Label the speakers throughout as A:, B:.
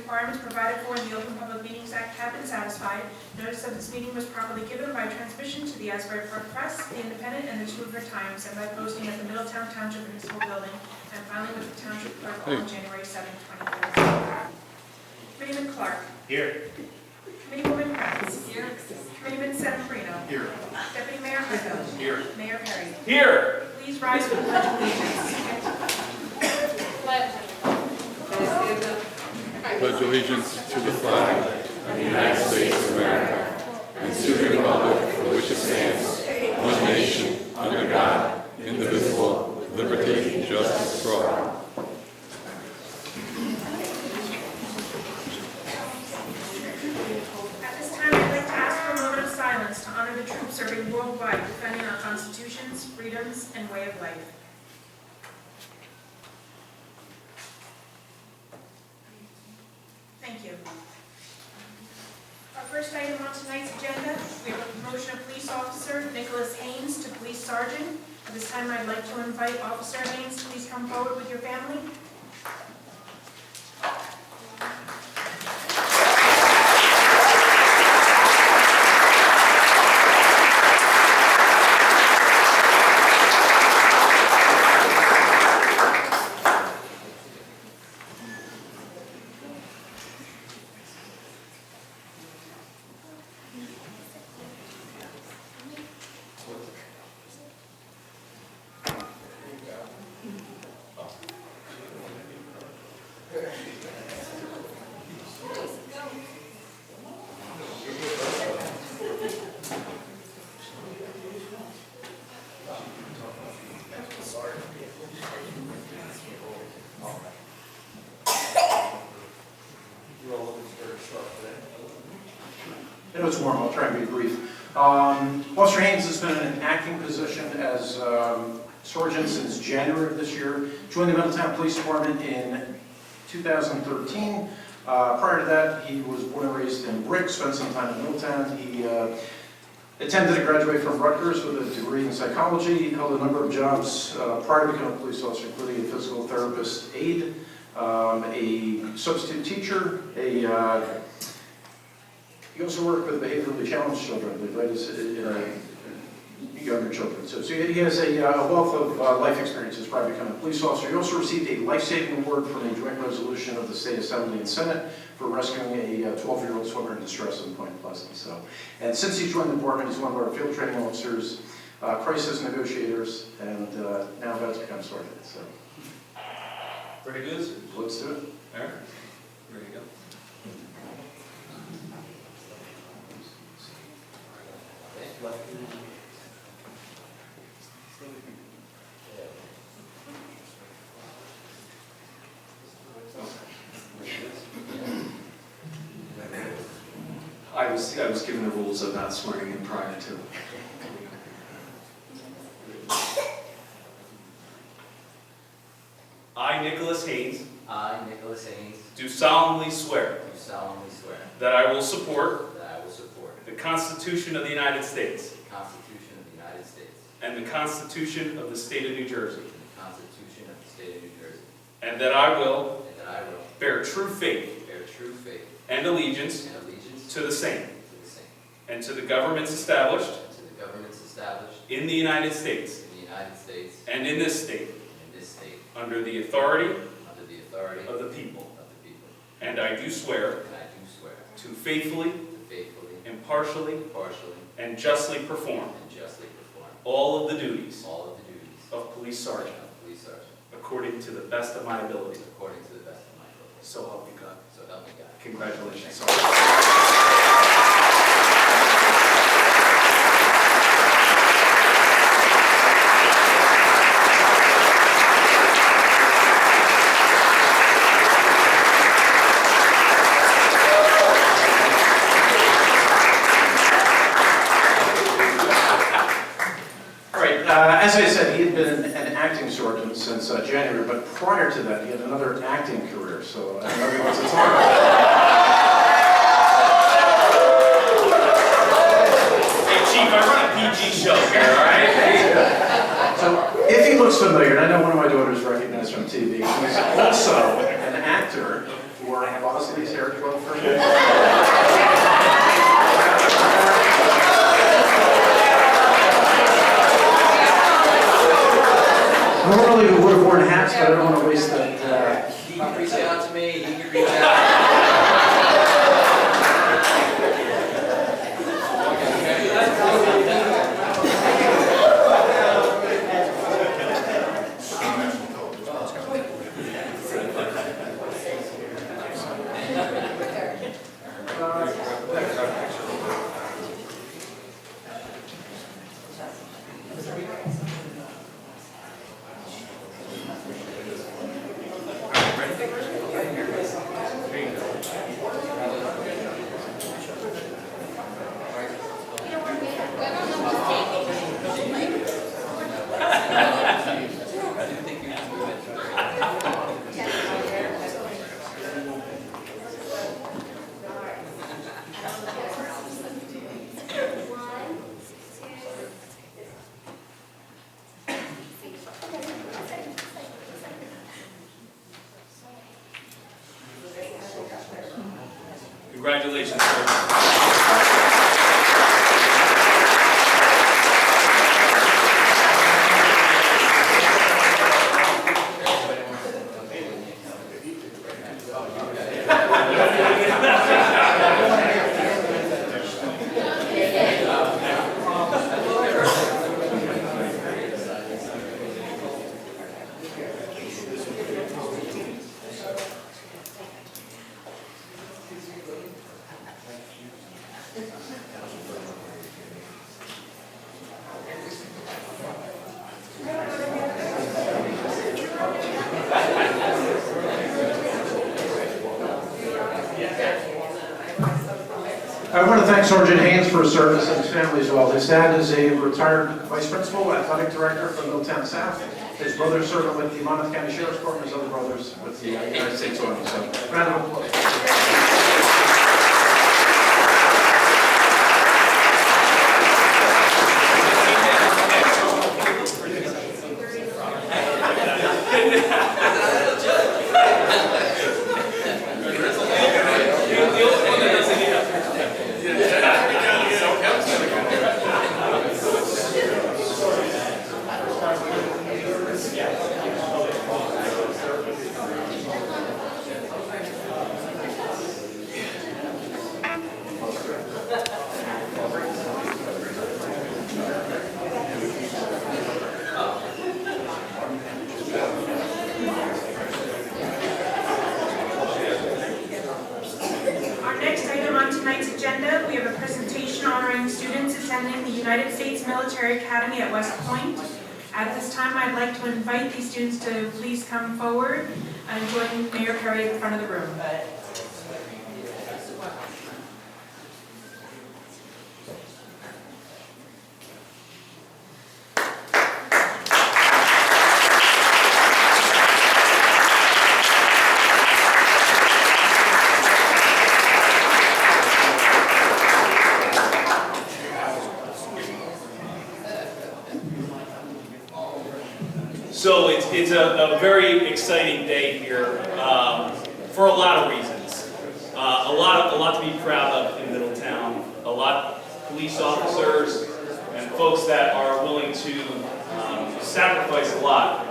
A: requirements provided for in the Open Public Meetings Act have been satisfied. Notice of this meeting was properly given by transmission to the Asbury Park Press, the Independent, and the Two River Times, and by posting at the Middletown Township Municipal Building, and filing with the Township Clerk on January 7, 2014. Committeeman Clark.
B: Here.
A: Committeewoman Kratz. Here. Committeeman Sedambrino.
B: Here.
A: Deputy Mayor Hutto.
B: Here.
A: Mayor Perry.
B: Here.
A: Please rise for the Pledge of Allegiance.
C: Pledge allegiance to the flag of the United States of America and to the republic for which it stands, one nation, under God, indivisible, with liberty and justice for all.
A: At this time, I'd like to ask for a moment of silence to honor the troops serving worldwide, defending our constitutions, freedoms, and way of life. Thank you. Our first item on tonight's agenda, we have a promotion of police officer Nicholas Haines to police sergeant. At this time, I'd like to invite Officer Haines to please come forward with your family.
D: I know it's warm, I'll try and be brief. Officer Haines has been in an acting position as sergeant since January of this year. Joined the Middletown Police Department in 2013. Prior to that, he was born and raised in Brick, spent some time in Middletown. He attended and graduated from Rutgers with a degree in psychology. He held a number of jobs prior to becoming a police officer, including a physical therapist aide, a substitute teacher, he also worked with behaviorally challenged children, younger children. So he has a wealth of life experiences prior to becoming a police officer. He also received a life-saving award from a joint resolution of the State Assembly and Senate for rescuing a 12-year-old swimmer in distress in Point Pleasant. And since he's joined the department, he's one of our field training officers, crisis negotiators, and now about to become sergeant. So,
B: Very good.
D: let's do it.
B: All right. There you go. I was given the rules of not swearing in prior to. I, Nicholas Haines,
E: I, Nicholas Haines,
B: do solemnly swear
E: do solemnly swear
B: that I will support
E: that I will support
B: the Constitution of the United States
E: the Constitution of the United States
B: and the Constitution of the State of New Jersey,
E: and the Constitution of the State of New Jersey,
B: and that I will
E: and that I will
B: bear true faith
E: bear true faith
B: and allegiance
E: and allegiance
B: to the same
E: to the same,
B: and to the governments established
E: and to the governments established
B: in the United States
E: in the United States
B: and in this state
E: and in this state,
B: under the authority
E: under the authority
B: of the people.
E: of the people.
B: And I do swear
E: And I do swear
B: to faithfully,
E: to faithfully,
B: impartially,
E: impartially,
B: and justly perform
E: and justly perform
B: all of the duties
E: all of the duties
B: of police sergeant
E: of police sergeant
B: according to the best of my ability.
E: according to the best of my ability.
B: So help me God.
E: So help me God.
B: Congratulations, Sergeant.
D: As I said, he had been an acting sergeant since January, but prior to that, he had another acting career, so I don't know if he wants to talk about that.
B: Hey, Chief, I run a PG show here, all right?
D: So, if he looks familiar, and I know one of my daughters recognized from TV, he's also an actor for Bosley's here to vote for me. Normally we would have worn hats, but I don't want to waste that.
E: He can reach out to me, he can reach out.
B: Congratulations, sir.
D: I want to thank Sergeant Haines for his service and his family as well. His dad is a retired vice principal, athletic director for Middletown South. His brother served with the Monmouth County Sheriff's Corps, and his other brothers with the United States Army. So, round of applause.
A: We have a presentation honoring students attending the United States Military Academy at West Point. At this time, I'd like to invite these students to please come forward and join Mayor Perry at the front of the room.
B: So it's a very exciting day here for a lot of reasons. A lot to be proud of in Middletown. A lot of police officers and folks that are willing to sacrifice a lot.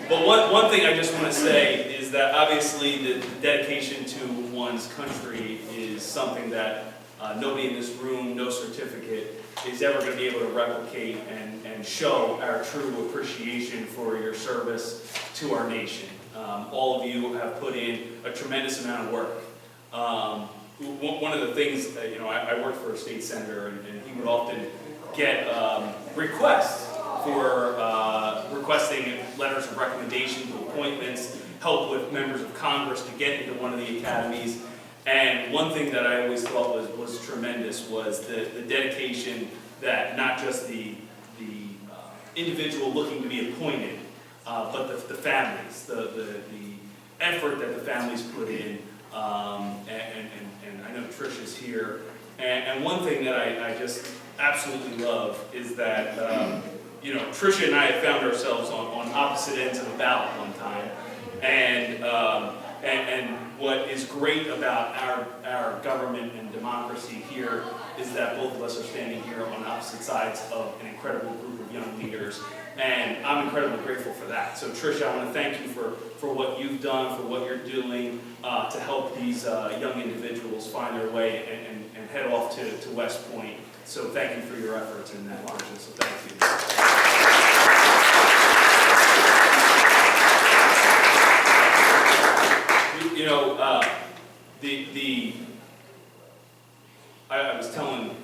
B: But one thing I just want to say is that obviously the dedication to one's country is something that nobody in this room, no certificate, is ever going to be able to replicate and show our true appreciation for your service to our nation. All of you have put in a tremendous amount of work. One of the things, I worked for a state senator, and he would often get requests for requesting letters of recommendation to appointments, help with members of Congress to get into one of the academies. And one thing that I always thought was tremendous was the dedication that not just the individual looking to be appointed, but the families, the effort that the families put in. And I know Trish is here. And one thing that I just absolutely love is that Tricia and I had found ourselves on opposite ends of the ballot one time, and what is great about our government and democracy here is that both of us are standing here on opposite sides of an incredible group of young leaders, and I'm incredibly grateful for that. So Tricia, I want to thank you for what you've done, for what you're doing to help these young individuals find their way and head off to West Point. So thank you for your efforts in that, Tricia, so thank you. I was telling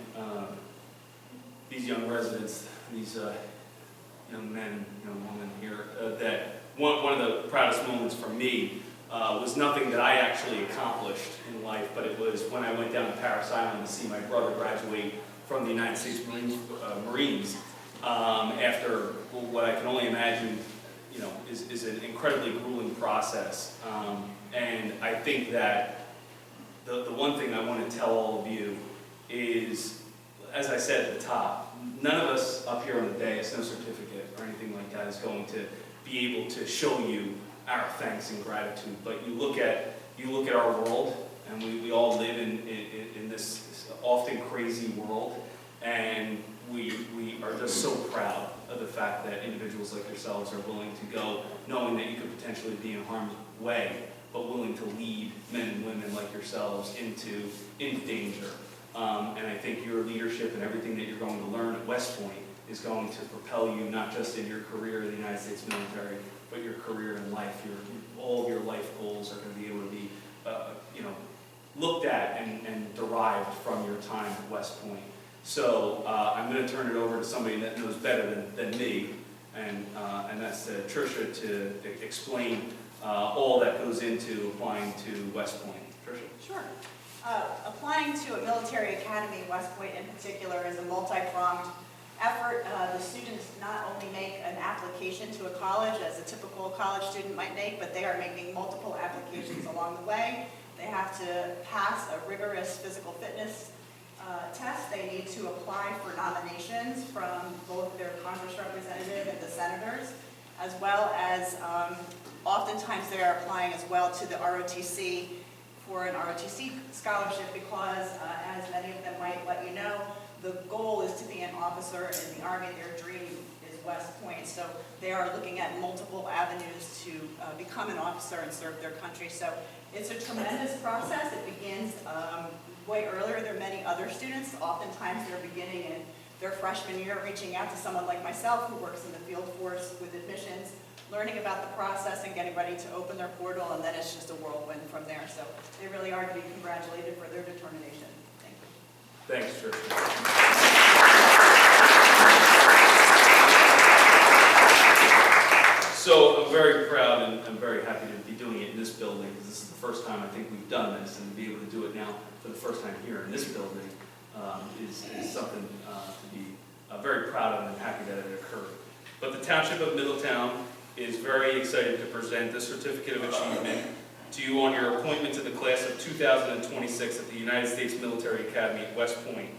B: these young residents, these young men, young women here, that one of the proudest moments for me was nothing that I actually accomplished in life, but it was when I went down to Paris Island to see my brother graduate from the United States Marines after what I can only imagine, is an incredibly grueling process. And I think that the one thing I want to tell all of you is, as I said at the top, none of us up here on the dais, no certificate or anything like that, is going to be able to show you our thanks and gratitude. But you look at our world, and we all live in this often crazy world, and we are just so proud of the fact that individuals like yourselves are willing to go knowing that you could potentially be in harm's way, but willing to lead men and women like yourselves into danger. And I think your leadership and everything that you're going to learn at West Point is going to propel you not just in your career in the United States military, but your career in life. All of your life goals are going to be able to be looked at and derived from your time at West Point. So I'm going to turn it over to somebody that knows better than me, and that's Tricia, to explain all that goes into applying to West Point. Tricia?
F: Sure. Applying to a military academy, West Point in particular, is a multi-pronged effort. The students not only make an application to a college, as a typical college student might make, but they are making multiple applications along the way. They have to pass a rigorous physical fitness test. They need to apply for nominations from both their Congress representative and the senators, as well as oftentimes they are applying as well to the ROTC for an ROTC scholarship, because as many of them might let you know, the goal is to be an officer in the Army. Their dream is West Point. So they are looking at multiple avenues to become an officer and serve their country. So it's a tremendous process. It begins way earlier. There are many other students. Oftentimes they're beginning in their freshman year, reaching out to someone like myself who works in the field force with admissions, learning about the process and getting ready to open their portal, and then it's just a whirlwind from there. So they really are to be congratulated for their determination. Thank you.
B: Thanks, Tricia. So I'm very proud and I'm very happy to be doing it in this building, because this is the first time I think we've done this, and to be able to do it now for the first time here in this building is something to be very proud of, and happy that it occurred. But the Township of Middletown is very excited to present the Certificate of Achievement to you on your appointment to the class of 2026 at the United States Military Academy at West Point.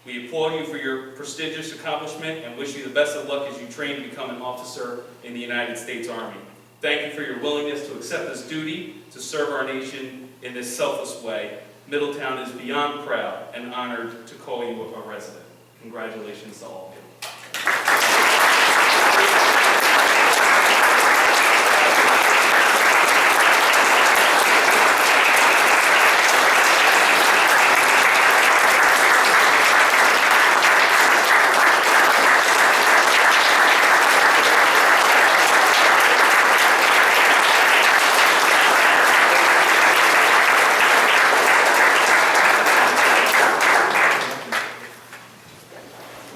B: We applaud you for your prestigious accomplishment and wish you the best of luck as you train to become an officer in the United States Army. Thank you for your willingness to accept this duty to serve our nation in this selfless way. Middletown is beyond proud and honored to call you a resident. Congratulations to all of you.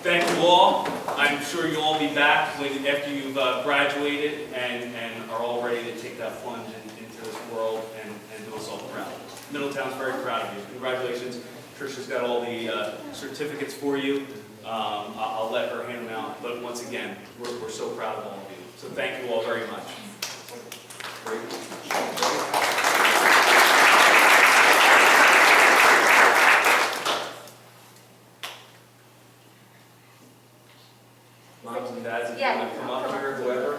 B: Thank you all. I'm sure you'll all be back after you've graduated and are all ready to take that plunge into this world and do us all proud. Middletown's very proud of you. Congratulations. Tricia's got all the certificates for you. I'll let her hand them out. But once again, we're so proud of all of you. So thank you all very much. Moms and dads. want to come up here, whoever?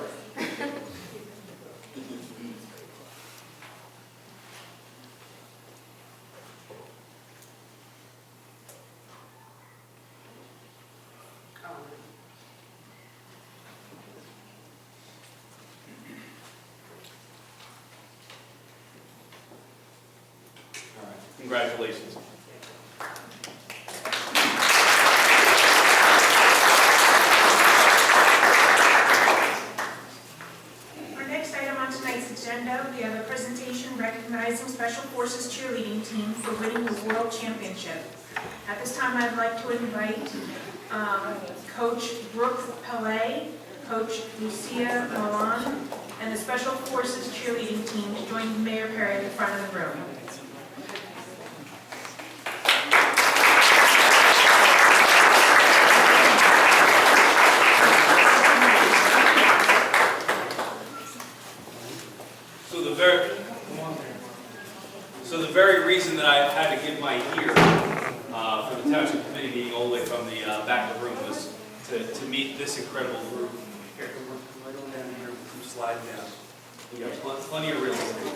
B: All right, congratulations.
A: Our next item on tonight's agenda, we have a presentation recognizing Special Forces cheerleading team for winning the World Championship. At this time, I'd like to invite Coach Brooke Pellet, Coach Lucia Milan, and the Special Forces cheerleading team to join Mayor Perry at the front of the room.
B: So the very reason that I had to give my ear for the Township Committee meeting all the way from the back of the room was to meet this incredible group. Here, come right on down here, keep sliding down. We got plenty of real estate.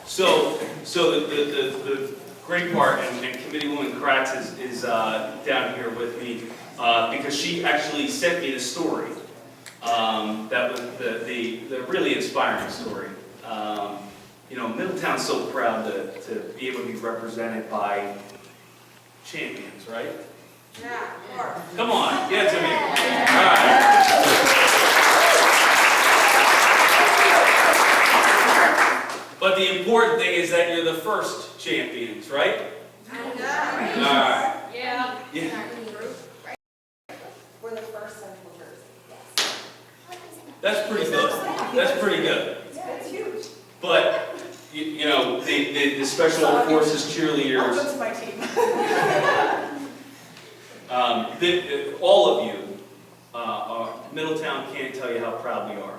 B: So the great part, and Committeewoman Kratz is down here with me because she actually sent me the story. That was the really inspiring story. You know, Middletown's so proud to be able to be represented by champions, right?
F: Yeah, of course.
B: Come on, get it to me. All right. But the important thing is that you're the first champions, right? All right.
F: Yeah.
B: Yeah.
F: We're the first Central Jersey.
B: That's pretty good. That's pretty good.
F: Yeah, it's huge.
B: But you know, the Special Forces cheerleaders.
F: Welcome to my team.
B: All of you, Middletown can't tell you how proud we are.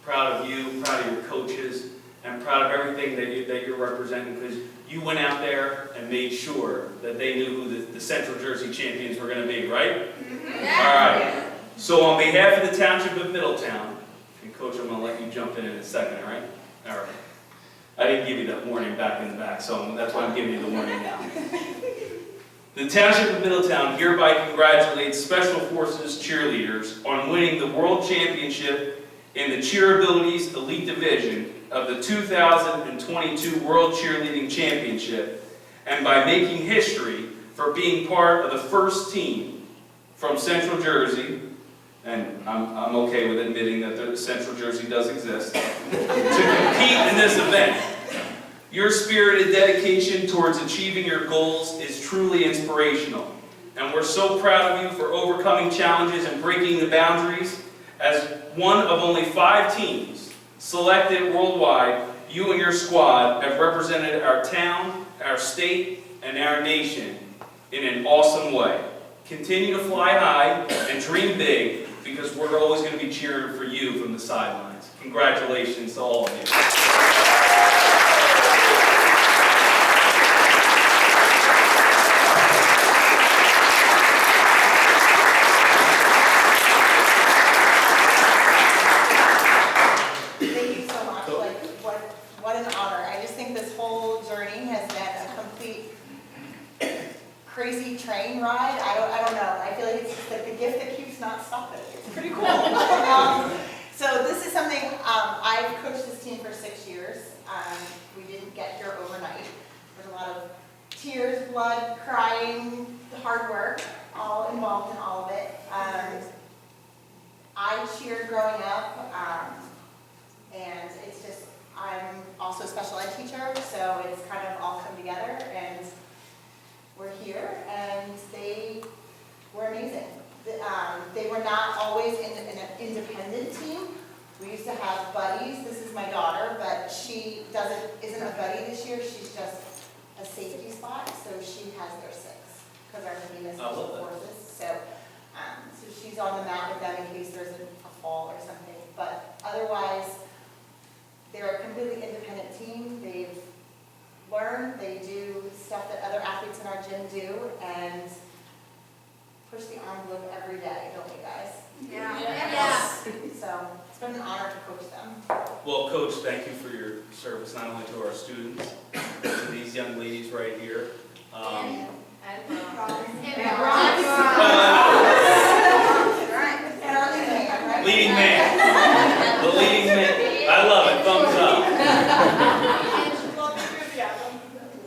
B: Proud of you, proud of your coaches, and proud of everything that you're representing, because you went out there and made sure that they knew who the Central Jersey champions were going to be, right? All right. So on behalf of the Township of Middletown, and Coach, I'm going to let you jump in a second, all right? All right. I didn't give you that warning back in the back, so that's why I'm giving you the warning now. The Township of Middletown hereby congratulates Special Forces cheerleaders on winning the World Championship in the Cheer Abilities Elite Division of the 2022 World Cheerleading Championship, and by making history for being part of the first team from Central Jersey, and I'm okay with admitting that the Central Jersey does exist, to compete in this event. Your spirited dedication towards achieving your goals is truly inspirational, and we're so proud of you for overcoming challenges and breaking the boundaries. As one of only 5 teams selected worldwide, you and your squad have represented our town, our state, and our nation in an awesome way. Continue to fly high and dream big, because we're always going to be cheering for you from the sidelines. Congratulations to all of you.
F: Thank you so much. Like, what an honor. I just think this whole journey has been a complete crazy train ride. I don't know. I feel like it's just like the gift that keeps not stopping. It's pretty cool. So this is something, I've coached this team for 6 years. We didn't get here overnight. There's a lot of tears, blood, crying, hard work, all involved in all of it. I cheered growing up, and it's just, I'm also a special ed teacher, so it's kind of all come together, and we're here, and they were amazing. They were not always in an independent team. We used to have buddies. This is my daughter, but she isn't a buddy this year. She's just a safety spot, so she has their 6, because our team is Special Forces. So she's on the mat with them in case there's a fall or something. But otherwise, they're a completely independent team. They've learned, they do stuff that other athletes in our gym do, and push the envelope every day, don't we, guys?
G: Yeah.
F: So it's been an honor to coach them.
B: Well, Coach, thank you for your service, not only to our students, but to these young ladies right here. Leading man. The leading man. I love it. Thumbs up.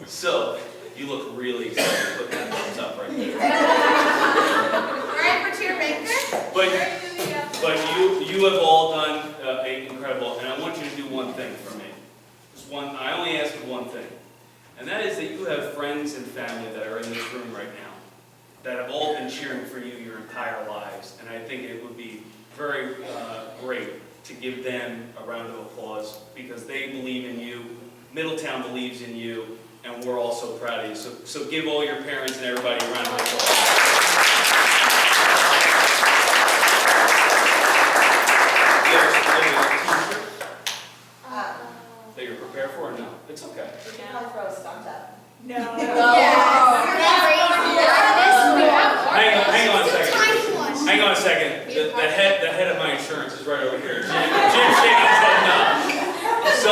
B: So, you look really excited. Put that thumbs up right there.
G: Right for cheerleading.
B: But you have all done incredible, and I want you to do one thing for me. Just one. I only ask you one thing, and that is that you have friends and family that are in this room right now that have all been cheering for you your entire lives, and I think it would be very great to give them a round of applause because they believe in you, Middletown believes in you, and we're all so proud of you. So give all your parents and everybody a round of applause. That you're prepared for or no? It's okay.
F: You can throw a stunt up.
B: Hang on a second. Hang on a second. The head of my insurance is right over here. Jim's shaking his head no. So,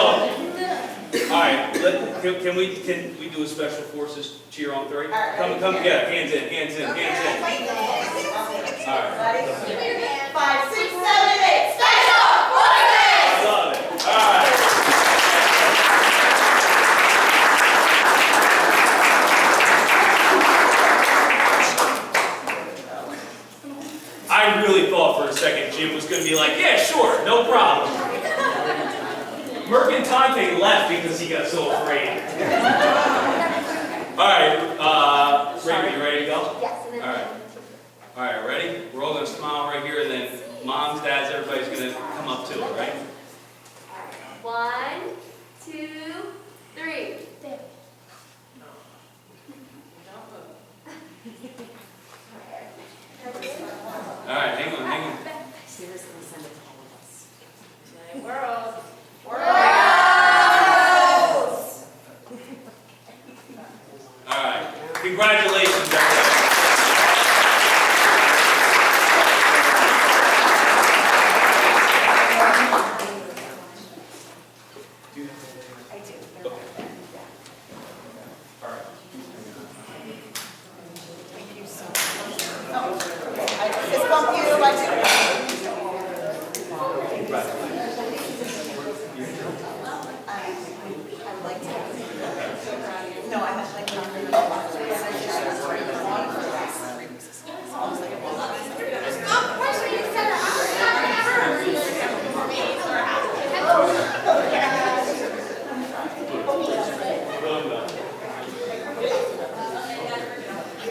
B: all right. Can we do a special forces cheer on three? Come together. Hands in. Hands in. Hands in. All right.
F: 5, 6, 7, 8. Special forces.
B: I love it. All right. I really thought for a second Jim was going to be like, yeah, sure, no problem. Mercantante left because he got so afraid. All right, Raven, you ready to go?
G: Yes.
B: All right, ready? We're all going to smile right here, and then moms, dads, everybody's going to come up to it, right?
G: 1, 2, 3.
B: All right, hang on.
H: Seriously, send it to all of us.
G: World.
B: All right, congratulations, everybody.
F: I do.
B: All right.
F: Thank you so much. I just bump you like I'd like to. No, I meant like.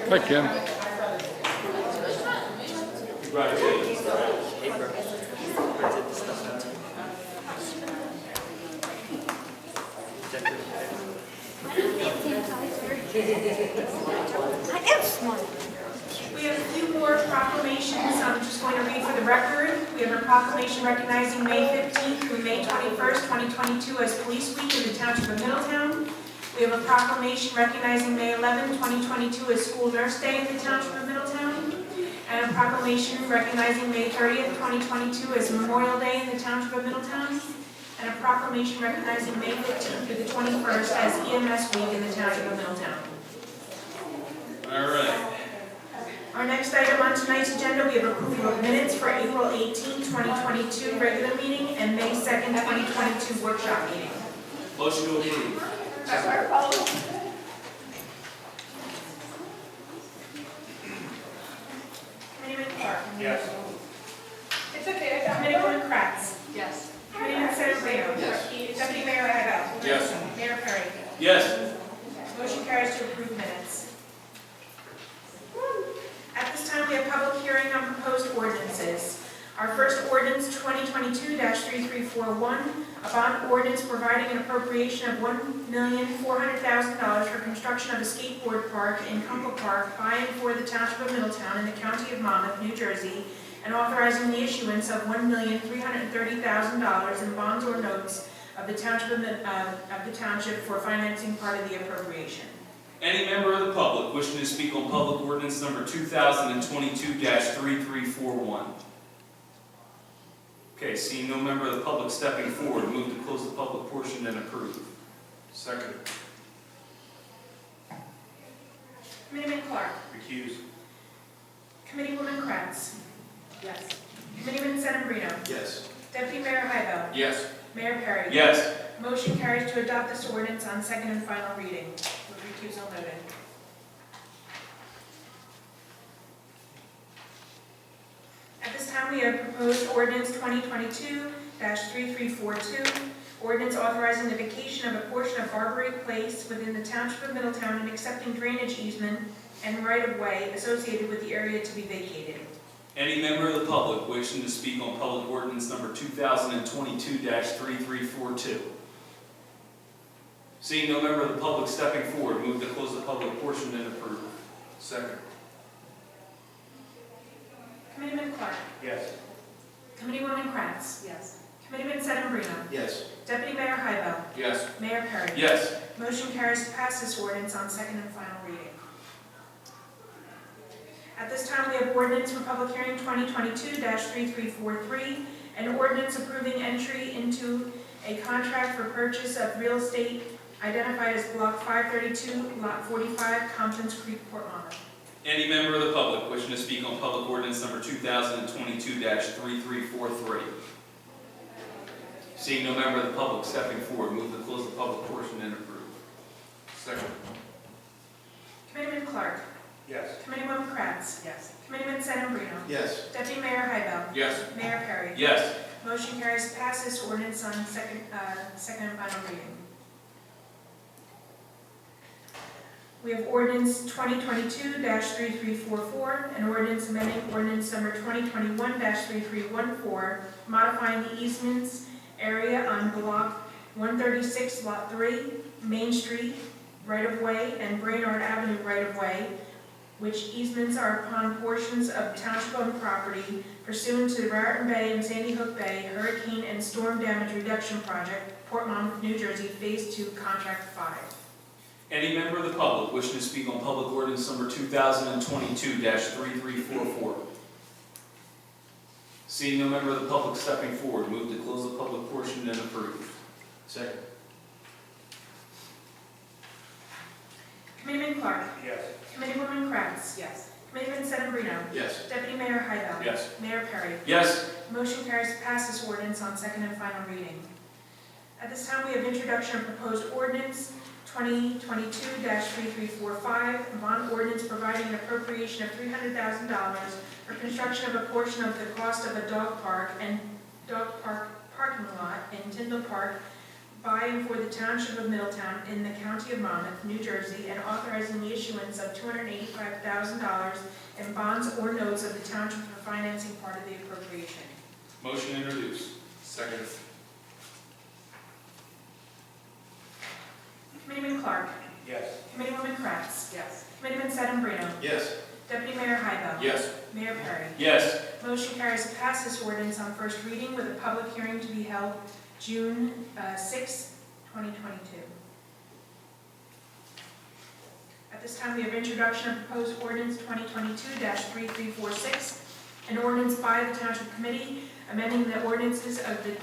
C: Hi, Kim.
B: Congratulations.
G: I am smart.
A: We have a few more proclamations. I'm just going to read for the record. We have a proclamation recognizing May 15th through May 21st, 2022 as Police Week in the Township of Middletown. We have a proclamation recognizing May 11th, 2022 as School Nurse Day in the Township of Middletown. And a proclamation recognizing May 30th, 2022 as Memorial Day in the Township of Middletown. And a proclamation recognizing May 15th through the 21st as EMS Week in the Township of Middletown.
B: All right.
A: Our next item on tonight's agenda, we have approval of minutes for April 18, 2022 regular meeting and May 2nd, 2022 workshop meeting.
B: Motion to approve.
A: Committeeman Clark.
B: Yes.
A: It's okay. Committeeman Kratz.
G: Yes.
A: Committeeman Sedabrio.
B: Yes.
A: Deputy Mayor Hagel.
B: Yes.
A: Mayor Perry.
B: Yes.
A: Motion carries to approve minutes. At this time, we have public hearing on proposed ordinances. Our first ordinance, 2022-3341, a bond ordinance providing an appropriation of $1,400,000 for construction of a skateboard park in Kunkel Park by and for the Township of Middletown in the County of Monmouth, New Jersey, and authorizing the issuance of $1,330,000 in bonds or notes of the Township for financing part of the appropriation.
B: Any member of the public wishing to speak on public ordinance number 2022-3341? Okay, seeing no member of the public stepping forward, move to close the public portion and approve.
C: Second.
A: Committeeman Clark.
C: Recuse.
A: Committeewoman Kratz.
F: Yes.
A: Committeeman Sedambrino.
C: Yes.
A: Deputy Mayor Hybel.
C: Yes.
A: Mayor Perry.
B: Yes.
A: Motion carries to adopt this ordinance on second and final reading, with recusal noted. At this time, we have proposed ordinance 2022-3342, ordinance authorizing the vacation of a portion of Barbary Place within the Township of Middletown and accepting drainage easement and right-of-way associated with the area to be vacated.
B: Any member of the public wishing to speak on public ordinance number 2022-3342? Seeing no member of the public stepping forward, move to close the public portion and approve.
C: Second.
A: Committeeman Clark.
C: Yes.
A: Committeewoman Kratz.
F: Yes.
A: Committeeman Sedambrino.
C: Yes.
A: Deputy Mayor Hybel.
C: Yes.
A: Mayor Perry.
B: Yes.
A: Motion carries to pass this ordinance on second and final reading. At this time, we have ordinance for public hearing 2022-3343, an ordinance approving entry into a contract for purchase of real estate identified as Block 532, Lot 45, Compton's Creek, Port Monmouth.
B: Any member of the public wishing to speak on public ordinance number 2022-3343? Seeing no member of the public stepping forward, move to close the public portion and approve.
C: Second.
A: Committeeman Clark.
C: Yes.
A: Committeewoman Kratz.
F: Yes.
A: Committeeman Sedambrino.
C: Yes.
A: Deputy Mayor Hybel.
C: Yes.
A: Mayor Perry.
B: Yes.
A: Motion carries to pass this ordinance on second and final reading. We have ordinance 2022-3344, an ordinance amending ordinance number 2021-3314, modifying the easements area on block 136, lot 3, Main Street right-of-way and Brainerd Avenue right-of-way, which easements are upon portions of township-owned property pursuant to the Raritan Bay and Sandy Hook Bay Hurricane and Storm Damage Reduction Project, Port Monmouth, New Jersey, Phase 2, Contract 5.
B: Any member of the public wishing to speak on public ordinance number 2022-3344? Seeing no member of the public stepping forward, move to close the public portion and approve.
C: Second.
A: Committeeman Clark.
C: Yes.
A: Committeewoman Kratz.
F: Yes.
A: Committeeman Sedambrino.
C: Yes.
A: Deputy Mayor Hybel.
B: Yes.
A: Mayor Perry.
B: Yes.
A: Motion carries to pass this ordinance on second and final reading. At this time, we have introduction of proposed ordinance 2022-3345, a bond ordinance providing an appropriation of $300,000 for construction of a portion of the cost of a dog park and dog park parking lot in Tyndall Park by and for the Township of Middletown in the County of Monmouth, New Jersey, and authorizing the issuance of $285,000 in bonds or notes of the Township for financing part of the appropriation.
B: Motion introduced.
C: Second.
A: Committeeman Clark.
C: Yes.
A: Committeewoman Kratz.
F: Yes.
A: Committeeman Sedambrino.
C: Yes.
A: Deputy Mayor Hybel.
C: Yes.
A: Mayor Perry.
B: Yes.
A: Motion carries to pass this ordinance on first reading with a public hearing to be held June 6, 2022. At this time, we have introduction of proposed ordinance 2022-3346, an ordinance by the Township Committee amending the ordinances of the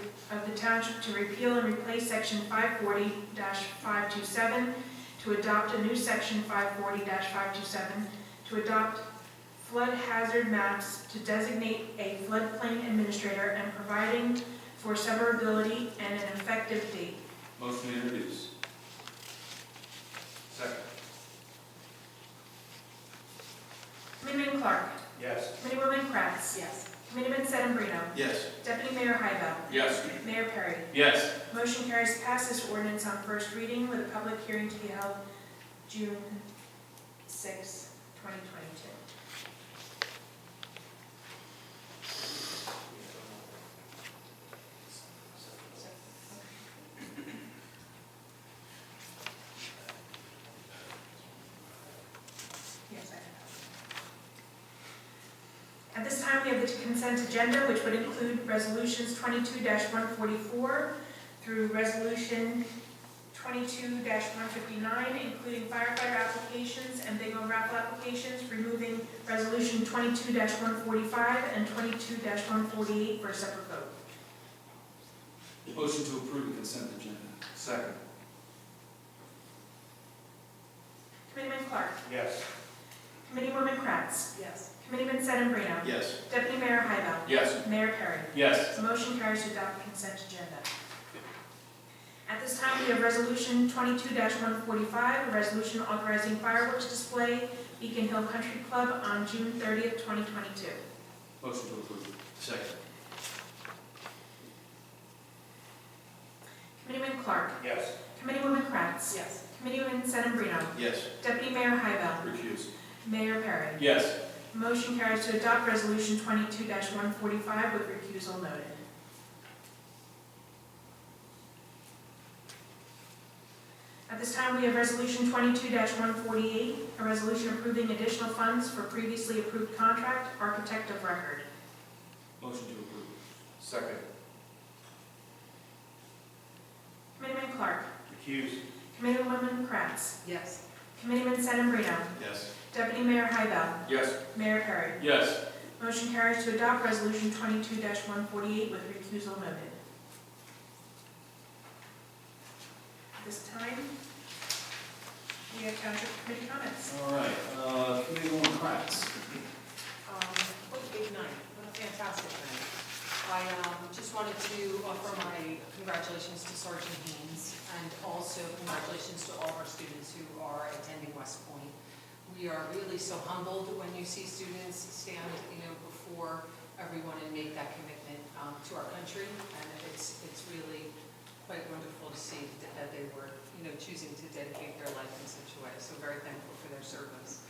A: Township to repeal and replace section 540-527, to adopt a new section 540-527, to adopt flood hazard maps, to designate a floodplain administrator, and providing for severability and an effective date.
B: Motion introduced.
C: Second.
A: Committeeman Clark.
C: Yes.
A: Committeewoman Kratz.
F: Yes.
A: Committeeman Sedambrino.
C: Yes.
A: Deputy Mayor Hybel.
C: Yes.
A: Mayor Perry.
B: Yes.
A: Motion carries to pass this ordinance on first reading with a public hearing to be held June 6, 2022. Yes, I have. At this time, we have the consent agenda, which would include resolutions 22-144 through resolution 22-159, including firefighter applications and bingo raffle applications, removing resolution 22-145 and 22-148 for a separate vote.
B: Motion to approve the consent agenda.
C: Second.
A: Committeeman Clark.
C: Yes.
A: Committeewoman Kratz.
F: Yes.
A: Committeeman Sedambrino.
C: Yes.
A: Deputy Mayor Hybel.
C: Yes.
A: Mayor Perry.
B: Yes.
A: The motion carries to adopt the consent agenda. At this time, we have resolution 22-145, a resolution authorizing fireworks display, Beacon Hill Country Club on June 30th, 2022.
B: Motion to approve.
C: Second.
A: Committeeman Clark.
C: Yes.
A: Committeewoman Kratz.
F: Yes.
A: Committeeman Sedambrino.
C: Yes.
A: Deputy Mayor Hybel.
C: Recuse.
A: Mayor Perry.
B: Yes.
A: Motion carries to adopt resolution 22-145 with recusal noted. At this time, we have resolution 22-148, a resolution approving additional funds for previously approved contract, architect of record.
B: Motion to approve.
C: Second.
A: Committeeman Clark.
C: Recuse.
A: Committeewoman Kratz.
F: Yes.
A: Committeeman Sedambrino.
C: Yes.
A: Deputy Mayor Hybel.
C: Yes.
A: Mayor Perry.
B: Yes.
A: Motion carries to adopt resolution 22-148 with recusal noted. At this time, we have Township Committee comments.
B: All right, Committeewoman Kratz.
I: What a big night, what a fantastic night. I just wanted to offer my congratulations to Sergeant Haines and also congratulations to all of our students who are attending West Point. We are really so humbled when you see students stand, before everyone and make that commitment to our country, and it's really quite wonderful to see that they were, choosing to dedicate their life in such a way. So very thankful for their service.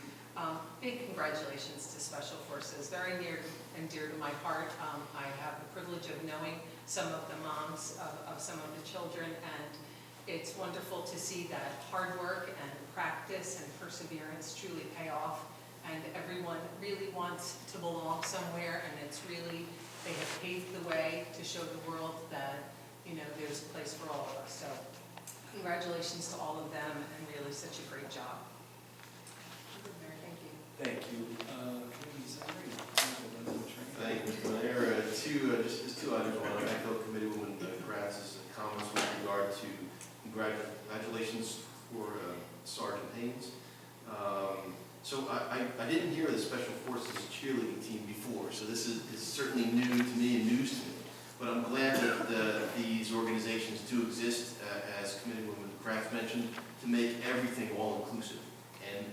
I: Big congratulations to Special Forces, very near and dear to my heart. I have the privilege of knowing some of the moms of some of the children, and it's wonderful to see that hard work and practice and perseverance truly pay off, and everyone really wants to belong somewhere, and it's really, they have paved the way to show the world that, there's a place for all of us. So congratulations to all of them, and really such a great job. Thank you.
B: Thank you. Committeeman Sedambrino.
J: Thank you, Mr. Mayor. Just two items. I want to echo Committeewoman Kratz's comments with regard to congratulations for Sergeant Haines. So I didn't hear the Special Forces cheerleading team before, so this is certainly new to me and news to me. But I'm glad that these organizations do exist, as Committeewoman Kratz mentioned, to make everything all-inclusive. And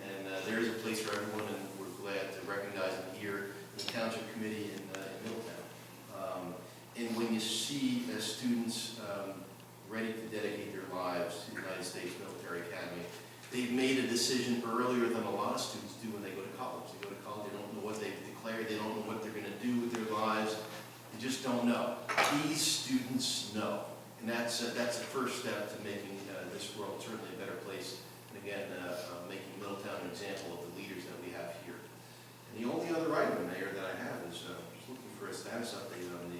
J: there is a place for everyone, and we're glad to recognize them here in the Township Committee in Middletown. And when you see students ready to dedicate their lives to the United States Military Academy, they've made a decision earlier than a lot of students do when they go to college. They go to college, they don't know what they've declared, they don't know what they're going to do with their lives. They just don't know. These students know, and that's the first step to making this world certainly a better place. And again, making Middletown an example of the leaders that we have here. And the only other item, Mayor, that I have is just looking for a status update on the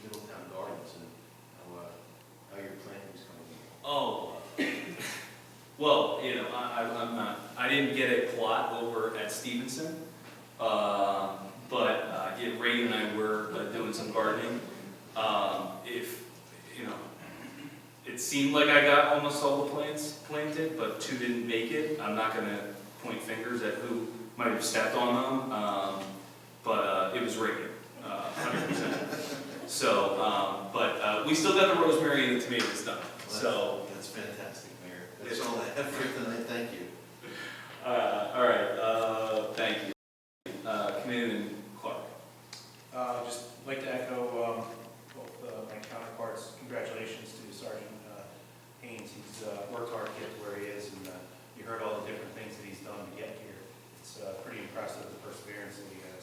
J: Middletown Gardens and how your planning's coming along.
B: Oh, well, I didn't get a plot over at Stevenson, but Ray and I were doing some gardening. It seemed like I got almost all the plants planted, but 2 didn't make it. I'm not going to point fingers at who might have stepped on them, but it was Ray, 100%. So, but we still got the rosemary and the tomatoes done. So
J: that's fantastic, Mayor. That's all I have for tonight. Thank you.
B: all right, thank you. Committeeman Clark.
K: Just like to echo both my counterparts. Congratulations to Sergeant Haines. He's worked hard to get to where he is, and you heard all the different things that he's done to get here. It's pretty impressive, the perseverance that he has.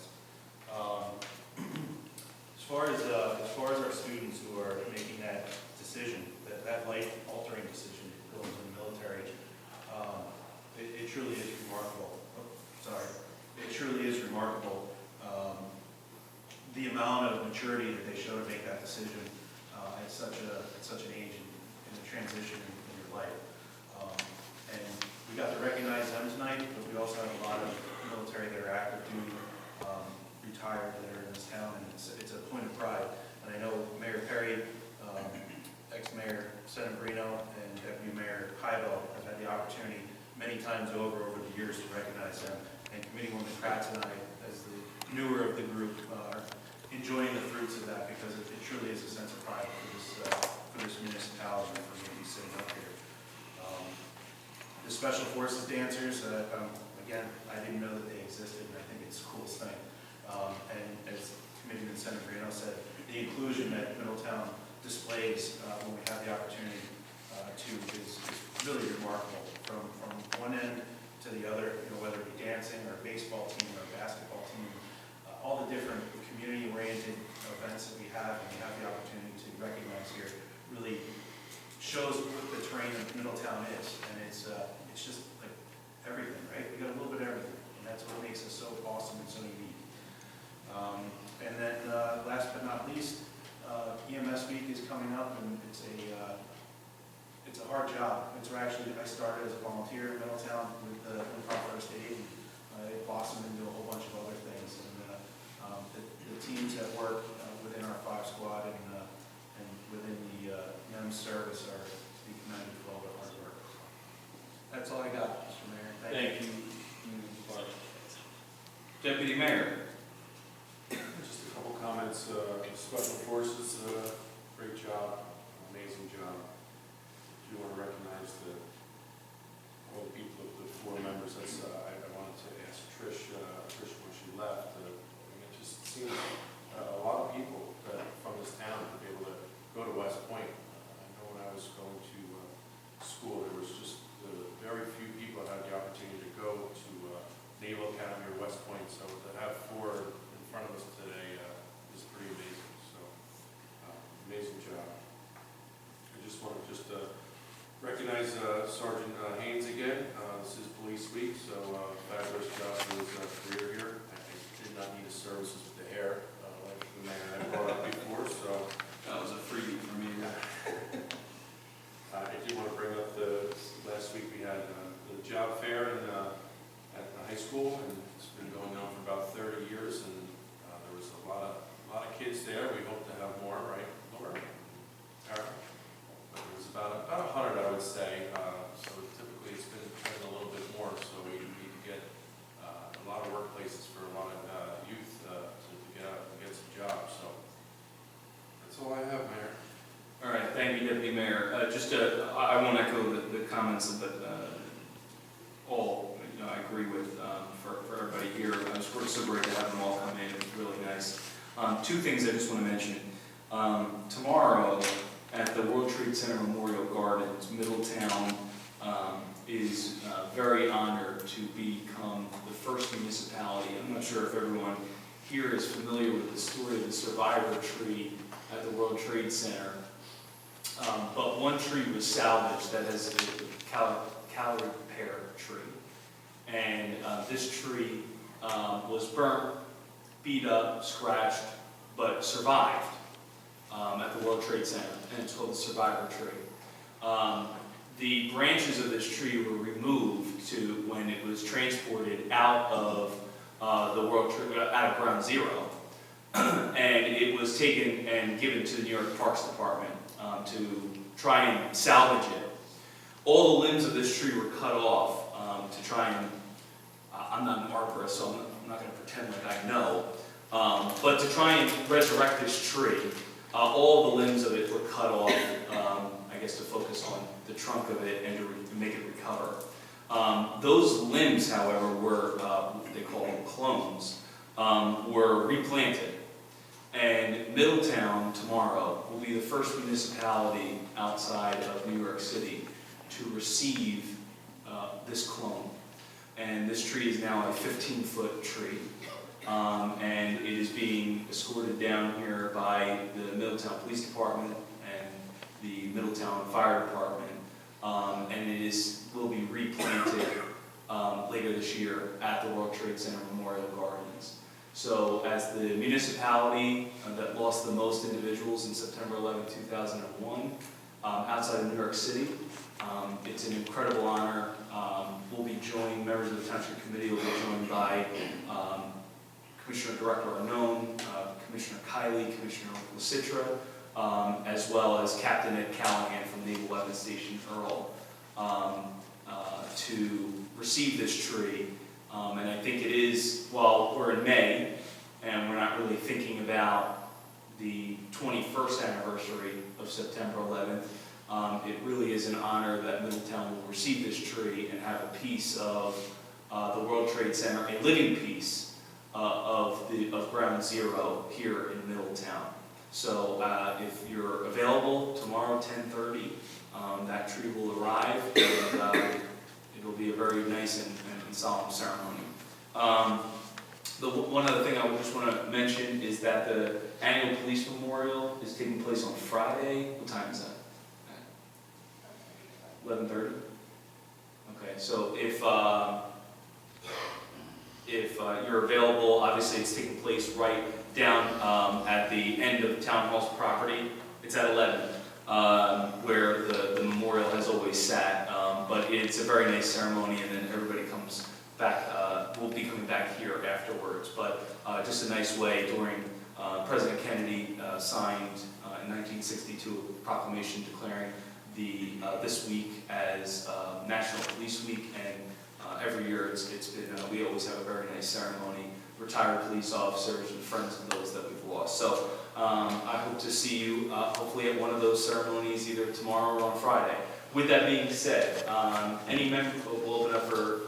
K: As far as our students who are making that decision, that life-altering decision to go into the military, it truly is remarkable. It truly is remarkable. The amount of maturity that they show to make that decision at such an age in the transition in your life. And we got to recognize them tonight, but we also have a lot of military that are active duty, retired that are in this town, and it's a point of pride. And I know Mayor Perry, ex-mayor Senabrino, and Deputy Mayor Hybel have had the opportunity many times over the years to recognize them. And Committeewoman Kratz and I, as the newer of the group, are enjoying the fruits of that because it truly is a sense of pride for this municipality and for me sitting up here. The Special Forces dancers, again, I didn't know that they existed, and I think it's the coolest thing. And as Committeeman Senabrino said, the inclusion that Middletown displays when we have the opportunity to is really remarkable. From one end to the other, whether it be dancing or a baseball team or a basketball team, all the different community-oriented events that we have and we have the opportunity to recognize here really shows what the terrain of Middletown is. And it's just like everything, right? We got a little bit of everything, and that's what makes us so awesome and so unique. And then last but not least, EMS week is coming up, and it's a hard job. I started as a volunteer in Middletown with the First Aid, and it blossomed into a whole bunch of other things. And the teams that work within our 5 squad and within the MEMS service are to be commended for all their hard work. That's all I got, Mr. Mayor.
B: Thank you. Deputy Mayor.
C: Just a couple comments. Special Forces, great job, amazing job. Do you want to recognize all the people, the 4 members? I wanted to ask Trish when she left. It just seems a lot of people from this town to be able to go to West Point. I know when I was going to school, there was just very few people that had the opportunity to go to Naval Academy or West Point. So to have 4 in front of us today is pretty amazing. So amazing job. I just want to recognize Sergeant Haines again. This is Police Week, so fabulous job for his career here. I did not need his services with the hair, like the man I brought up before, so
B: That was a freebie for me.
C: I did want to bring up last week we had the job fair at the high school, and it's been going on for about 30 years, and there was a lot of kids there. We hope to have more, right, Laura? Tara? But it was about 100, I would say. So typically it's been a little bit more. So we need to get a lot of workplaces for a lot of youth to get out and get some jobs. So that's all I have, Mayor.
B: All right, thank you, Deputy Mayor. I won't echo the comments that all I agree with for everybody here. We're so great to have them all come in. It's really nice. 2 things I just want to mention. Tomorrow at the World Trade Center Memorial Gardens, Middletown is very honored to become the first municipality. I'm not sure if everyone here is familiar with the story of the survivor tree at the World Trade Center. But one tree was salvaged that has a calorie pear tree. And this tree was burnt, beat up, scratched, but survived at the World Trade Center. And it's called the survivor tree. The branches of this tree were removed when it was transported out of out of Ground Zero. And it was taken and given to the New York Parks Department to try and salvage it. All the limbs of this tree were cut off to try and, I'm not an arborist, so I'm not going to pretend like I know, but to try and resurrect this tree, all the limbs of it were cut off, I guess to focus on the trunk of it and to make it recover. Those limbs, however, were, they call them clones, were replanted. And Middletown tomorrow will be the first municipality outside of New York City to receive this clone. And this tree is now a 15-foot tree. And it is being escorted down here by the Middletown Police Department and the Middletown Fire Department. And it will be replanted later this year at the World Trade Center Memorial Gardens. So as the municipality that lost the most individuals in September 11, 2001, outside of New York City. It's an incredible honor. We'll be joined, members of the Township Committee will be joined by Commissioner Director Arnone, Commissioner Kiley, Commissioner Lasitra, as well as Captain Ed Callahan from Naval Weapons Station Earl, to receive this tree. And I think it is, well, we're in May, and we're not really thinking about the 21st anniversary of September 11th. It really is an honor that Middletown will receive this tree and have a piece of the World Trade Center, a living piece of Ground Zero here in Middletown. So if you're available tomorrow, 10:30, that tree will arrive, and it'll be a very nice and solemn ceremony. One other thing I would just want to mention is that the annual police memorial is taking place on Friday. What time is that? 11:30? Okay, so if you're available, obviously it's taking place right down at the end of Town Hall's property. It's at 11, where the memorial has always sat. But it's a very nice ceremony, and then everybody comes back. We'll be coming back here afterwards. But just a nice way during President Kennedy signed in 1962 a proclamation declaring this week as National Police Week, and every year it's been, we always have a very nice ceremony, retired police officers and friends of those that we've lost. So I hope to see you hopefully at one of those ceremonies either tomorrow or on Friday. With that being said, any member, we'll open up for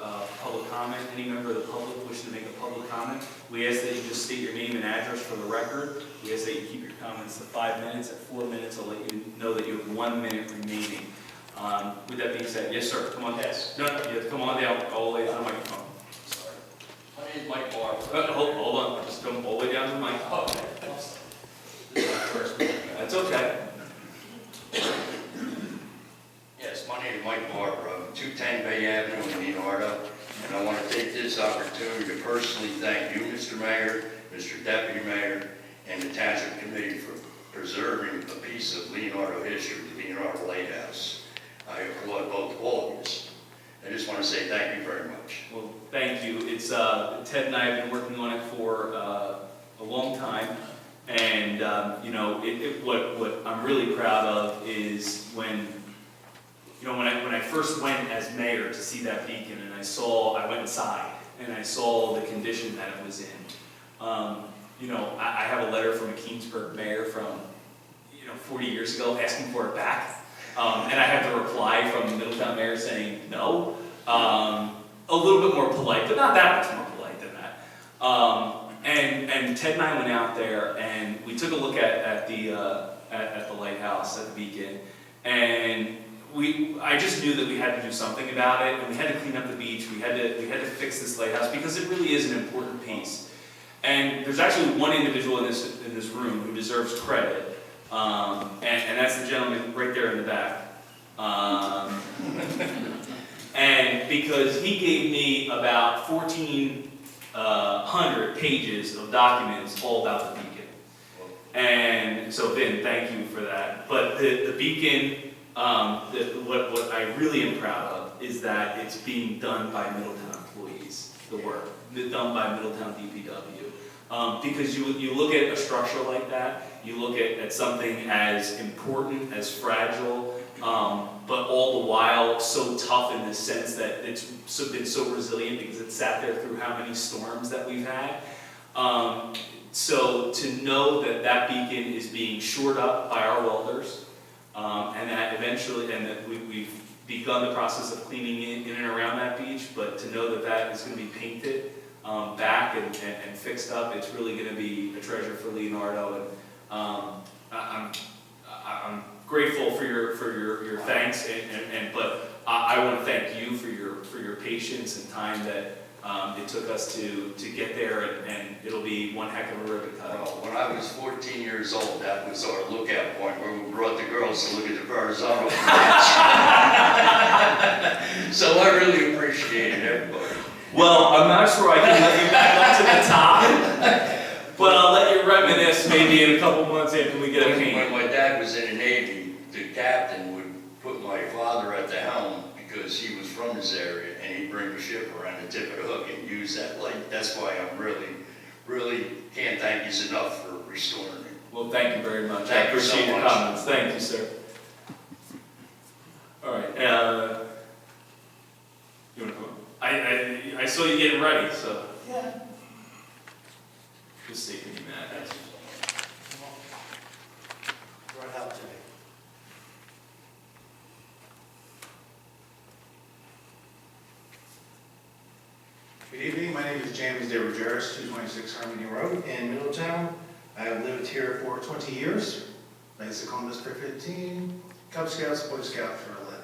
B: public comment. Any member of the public wishing to make a public comment, we ask that you just state your name and address for the record. We ask that you keep your comments to 5 minutes. At 4 minutes, I'll let you know that you have 1 minute remaining. With that being said, yes, sir. Come on. Yes. No, you have to come on down all the way to the microphone.
L: Sorry. My name is Mike Barber.
B: Hold on. Just come all the way down to the mic.
L: Okay. This is my first meeting.
B: That's okay.
L: Yes, my name is Mike Barber. I'm 210 Bay Avenue in Leonardo, and I want to take this opportunity to personally thank you, Mr. Mayor, Mr. Deputy Mayor, and the Township Committee for preserving a piece of Leonardo history, the Leonardo Lighthouse. I applaud all of you. I just want to say thank you very much.
B: Well, thank you. It's Ted and I have been working on it for a long time, and you know, what I'm really proud of is when I first went as mayor to see that beacon, and I went inside and I saw the condition that it was in. You know, I have a letter from a Keansburg mayor from 40 years ago asking for it back, and I have the reply from the Middletown mayor saying no. A little bit more polite, but not that much more polite than that. And Ted and I went out there and we took a look at the lighthouse, at the beacon, and I just knew that we had to do something about it, and we had to clean up the beach. We had to fix this lighthouse because it really is an important piece. And there's actually one individual in this room who deserves credit, and that's the gentleman right there in the back. And because he gave me about 1,400 pages of documents all about the beacon. And so Ben, thank you for that. But the beacon, what I really am proud of is that it's being done by Middletown employees, the work, done by Middletown DPW. Because you look at a structure like that, you look at something as important, as fragile, but all the while so tough in the sense that it's been so resilient because it sat there through how many storms that we've had. So to know that beacon is being shored up by our welders, and that eventually, and that we've begun the process of cleaning in and around that beach, but to know that is going to be painted back and fixed up, it's really going to be a treasure for Leonardo. And I'm grateful for your thanks, but I want to thank you for your patience and time that it took us to get there, and it'll be one heck of a ribbon cut.
L: Well, when I was 14 years old, that was our lookout point where we brought the girls to look at the horizontal bridge. So I really appreciated everybody.
B: Well, I'm not sure I can let you back up to the top, but I'll let you reminisce maybe in a couple months after we get a paint.
L: When my dad was in the Navy, the captain would put my father at the helm because he was from this area, and he'd bring the ship around the tip of the hook and use that light. That's why I'm really can't thank you enough for restoring it.
B: Well, thank you very much. I
L: Thank you so
B: appreciate your
L: much.
B: comments. Thank you, sir. All right, you want to come on? I saw you getting ready, so.
M: Yeah.
B: Just taking you, Matt.
M: Brought help today. Good evening, my name is James De Rogeris, 226 Harmony Road in Middletown. I have lived here for 20 years, Knights of Columbus for 15, Cub Scouts, Boy Scout for 11.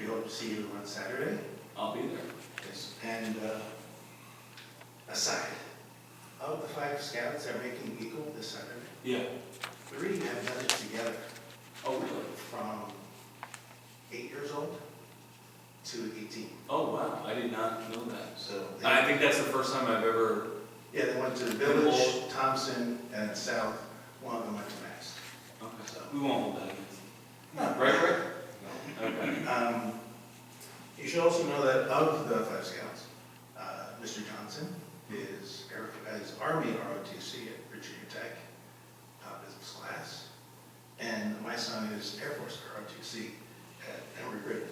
M: We hope to see you on Saturday.
B: I'll be there.
M: Yes. And aside, of the 5 scouts that are making Eagle this Saturday,
B: Yeah.
M: 3 have done it together,
B: Oh, really?
M: from 8 years old to 18.
B: Oh, wow. I did not know that.
M: So
B: I think that's the first time I've ever.
M: yeah, they went to the Village, Thompson, and South. One of them went to Mass.
B: Okay.
M: So,
B: We won't hold that against.
M: no.
B: Right, Rick? Okay.
M: You should also know that of the 5 scouts, Mr. Johnson is Army ROTC at Virginia Tech, business class, and my son is Air Force ROTC at Emory-Gridley.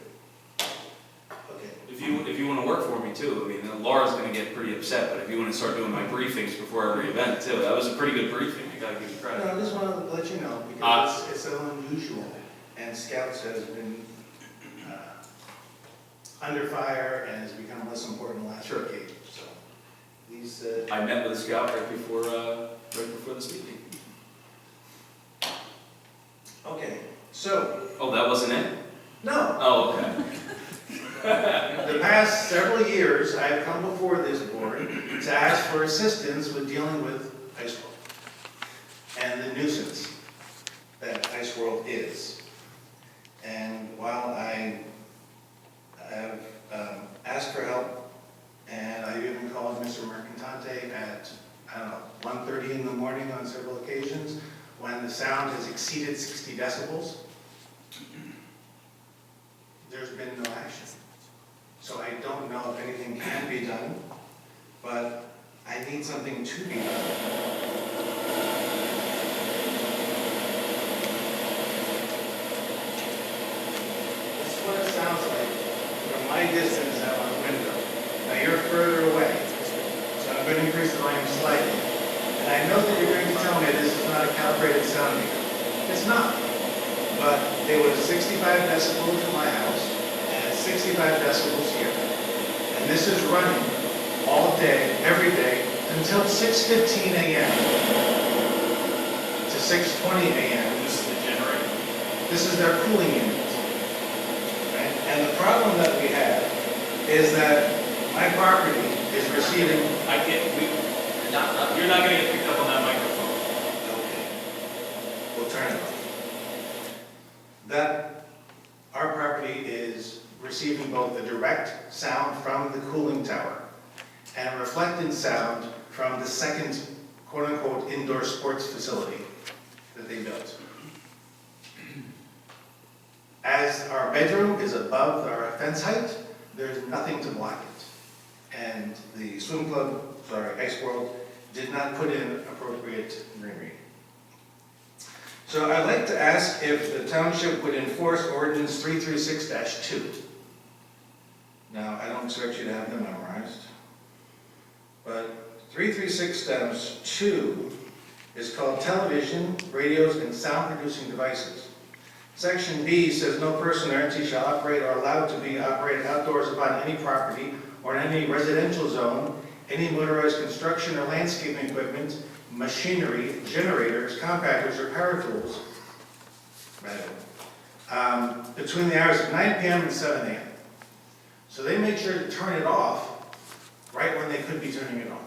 M: Okay.
B: If you want to work for me too, I mean, Laura's going to get pretty upset, but if you want to start doing my briefings before every event too, that was a pretty good briefing. I got to give you credit.
M: No, I just wanted to let you know, because it's so unusual, and Scouts has been under fire and has become less important last
B: Sure.
M: decade, so these,
B: I met with a scout right before this meeting.
M: okay, so,
B: Oh, that wasn't it?
M: no,
B: Oh, okay.
M: the past several years, I have come before this board to ask for assistance with dealing with Ice World and the nuisance that Ice World is. And while I have asked for help, and I even called Mr. Mercantante at, 1:30 in the morning on several occasions, when the sound has exceeded 60 decibels, there's been no action. So I don't know if anything can be done, but I need something to be done. This is what it sounds like from my distance out my window. Now you're further away, so I'm going to increase the volume slightly. And I know that you're going to tell me this is not a calibrated sound meter. It's not. But it was 65 decibels in my house, and 65 decibels here. And this is running all day, every day, until 6:15 a.m. to 6:20 a.m.
B: This is the generator.
M: This is their cooling unit. Right? And the problem that we have is that my property is receiving.
B: I can't. You're not going to get picked up on that microphone.
M: Okay. We'll turn it off. That our property is receiving both the direct sound from the cooling tower and reflected sound from the second quote-unquote indoor sports facility that they built. As our bedroom is above our fence height, there's nothing to block it. And the swim club, Ice World, did not put in appropriate greenery. So I'd like to ask if the township would enforce ordinance 336-2. Now, I don't expect you to have them memorized, but 336-2 is called television, radios, and sound-producing devices. Section B says no person or entity shall operate or allowed to be operated outdoors upon any property or in any residential zone, any motorized construction or landscaping equipment, machinery, generators, compactors, or power tools, between the hours of 9 p.m. and 7 a.m. So they made sure to turn it off right when they could be turning it on.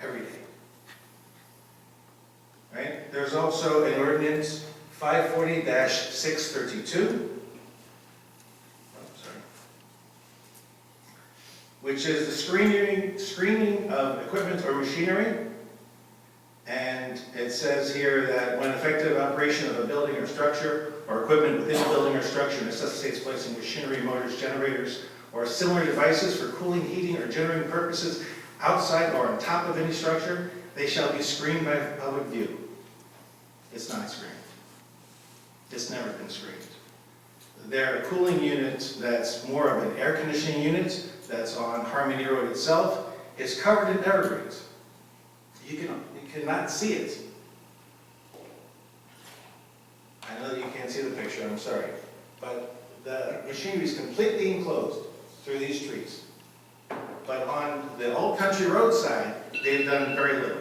M: Every day. Right? There's also an ordinance 540-632. Which is the screening of equipment or machinery, and And it says here that when effective operation of a building or structure or equipment within a building or structure necessitates placing machinery, motors, generators, or similar devices for cooling, heating, or generating purposes outside or on top of any structure, they shall be screened by public view. It's not screened. It's never been screened. Their cooling unit that's more of an air conditioning unit that's on Harmony Road itself is covered in evergreens. You cannot see it. I know that you can't see the picture, I'm sorry. But the machinery is completely enclosed through these trees. But on the Old Country Road side, they've done very little.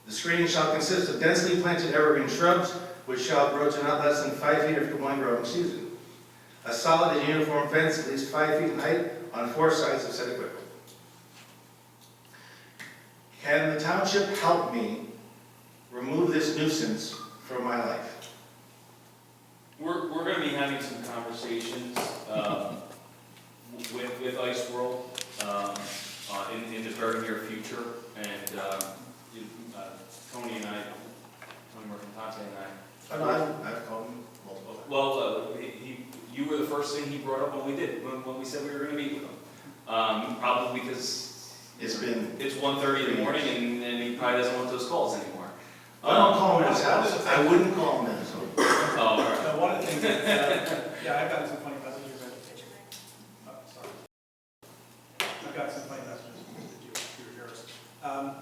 M: The screening shall consist of densely planted evergreen shrubs, which shall grow to not less than 5 feet of one growing season. A solid and uniform fence at least 5 feet in height on 4 sides of said equipment. Can the township help me remove this nuisance from my life?
B: We're going to be having some conversations with Ice World in the very near future, and Tony Mercantante and I.
M: I know, I've called him multiple times.
B: Well, you were the first thing he brought up when we said we were going to meet with him. Probably because it's 1:30 in the morning, and he probably doesn't want those calls anymore.
M: I don't call him at his house. I wouldn't call him at his home.
B: Oh, all right.
K: Now, one of the things that, yeah, I've gotten some funny messages. Sorry. I've got some funny messages to yours.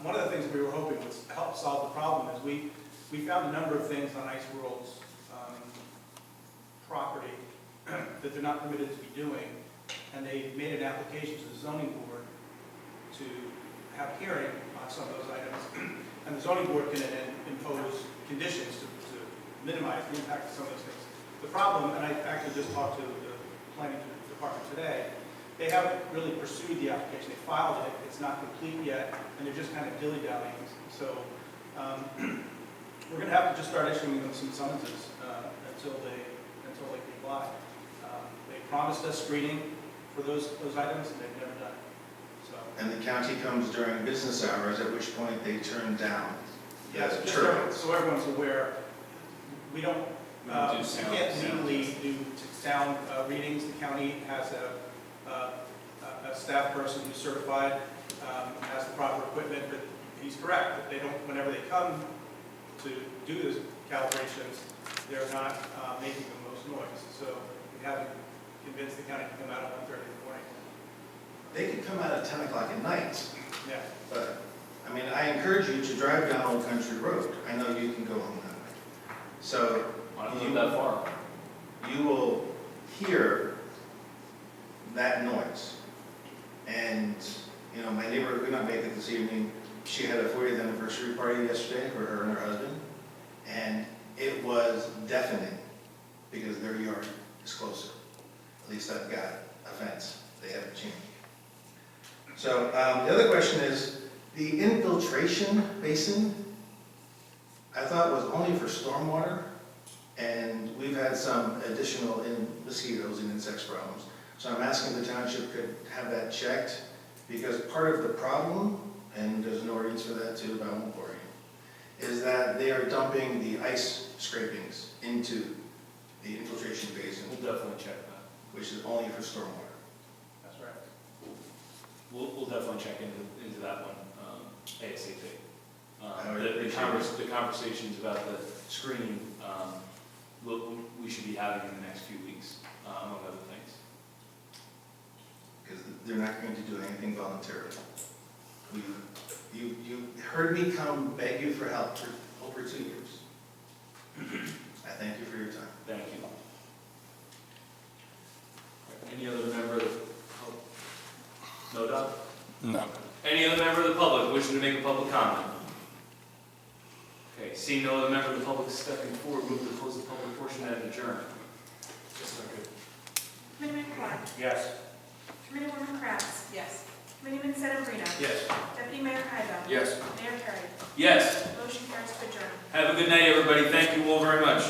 K: One of the things we were hoping would help solve the problem is we found a number of things on Ice World's property that they're not permitted to be doing, and they made an application to the zoning board to have hearing on some of those items, and the zoning board can then impose conditions to minimize the impact of some of those things. The problem, and I actually just talked to the planning department today, they haven't really pursued the application. They filed it, it's not complete yet, and they're just kind of dilly-dallying. So we're going to have to just start issuing them some summonses until they comply. They promised us screening for those items, and they've never done it. So.
M: And the county comes during business hours, at which point they turn down
K: Yes,
M: the
K: just
M: turbines.
K: so everyone's aware, we don't,
B: We don't do
K: we
B: sound-
K: can't
B: sound
K: legally do sound readings. The county has a staff person who's certified, has the proper equipment, but he's correct, that they don't, whenever they come to do those calibrations, they're not making the most noise. So we haven't convinced the county to come out at 1:30 in the morning.
M: They can come out at 10 o'clock at night,
K: Yeah.
M: but, I mean, I encourage you to drive down Old Country Road. I know you can go home that way. So,
B: I don't live that far.
M: you will hear that noise. And, you know, my neighbor could not make it this evening. She had a 40th anniversary party yesterday for her and her husband, and it was deafening because their yard is closer. At least I've got a fence. They haven't changed. So the other question is, the infiltration basin, I thought was only for stormwater, and we've had some additional mosquitoes and insects problems. So I'm asking the township could have that checked, because part of the problem, and there's an ordinance for that too, but I won't bore you, is that they are dumping the ice scrapings into the infiltration basin,
B: We'll definitely check that.
M: which is only for stormwater.
K: That's right.
B: We'll definitely check into that one ASAP.
M: I would
B: The
M: appreciate it.
B: conversations about the screening, we should be having in the next few weeks, among other things.
M: Because they're not going to do anything voluntarily. You heard me come beg you for help for over 2 years. I thank you for your time.
B: Thank you. Any other member of the public? No, Doug?
C: No.
B: Any other member of the public wishing to make a public comment? Okay, seeing no other member of the public stepping forward, move to close the public portion and adjourn.
A: Committeeman Clark.
K: Yes.
A: Committeewoman Kratz.
F: Yes.
A: Committeeman Sedambrino.
K: Yes.
A: Deputy Mayor Hybel.
C: Yes.
A: Mayor Perry.
B: Yes,
A: Motion carries to adjourn.
B: have a good night, everybody. Thank you all very much.